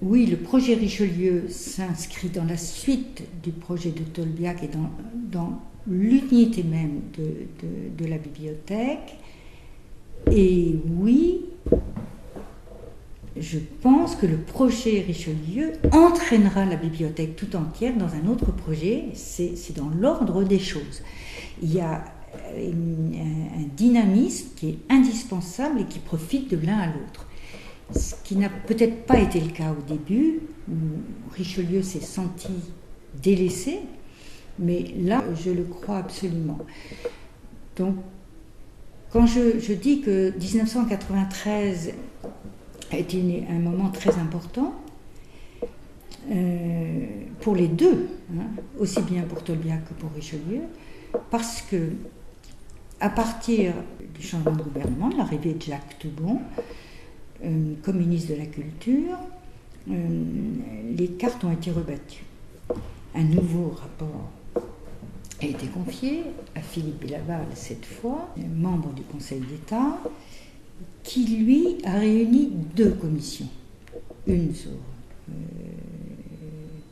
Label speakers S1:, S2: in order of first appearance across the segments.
S1: Oui, le projet Richelieu s'inscrit dans la suite du projet de Tolbiac et dans l'unité même de la bibliothèque. Et oui, je pense que le projet Richelieu entraînera la bibliothèque tout entière dans un autre projet. C'est dans l'ordre des choses. Il y a un dynamisme qui est indispensable et qui profite de l'un à l'autre. Ce qui n'a peut-être pas été le cas au début, où Richelieu s'est senti délaissé, mais là, je le crois absolument. Donc, quand je dis que 1993 a été un moment très important, pour les deux, aussi bien pour Tolbiac que pour Richelieu, parce que à partir du changement de gouvernement, de l'arrivée de Jacques Toubon, comme ministre de la Culture, les cartes ont été rebattues. Un nouveau rapport a été confié à Philippe Bélaval, cette fois, membre du Conseil d'État, qui, lui, a réuni deux commissions. Une sur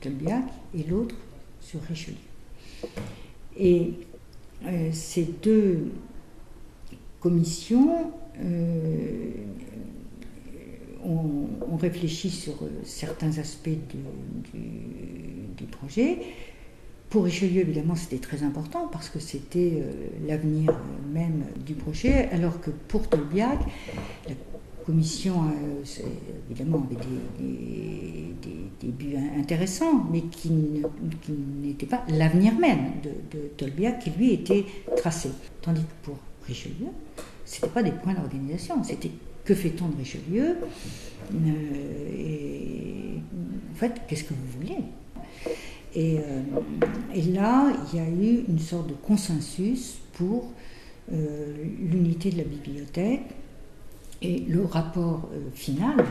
S1: Tolbiac et l'autre sur Richelieu. Et ces deux commissions ont réfléchi sur certains aspects du projet. Pour Richelieu, évidemment, c'était très important parce que c'était l'avenir même du projet, alors que pour Tolbiac, la commission, évidemment, avait des buts intéressants, mais qui n'étaient pas l'avenir même de Tolbiac, qui lui était tracé. Tandis que pour Richelieu, c'était pas des points d'organisation, c'était que fait-on de Richelieu et en fait, qu'est-ce que vous voulez? Et là, il y a eu une sorte de consensus pour l'unité de la bibliothèque. Et le rapport final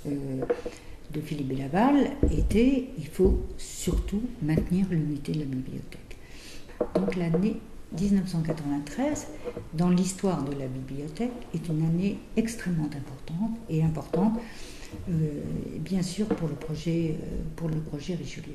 S1: de Philippe Bélaval était il faut surtout maintenir l'unité de la bibliothèque. Donc l'année 1993, dans l'histoire de la bibliothèque, est une année extrêmement importante, bien sûr pour le projet Richelieu.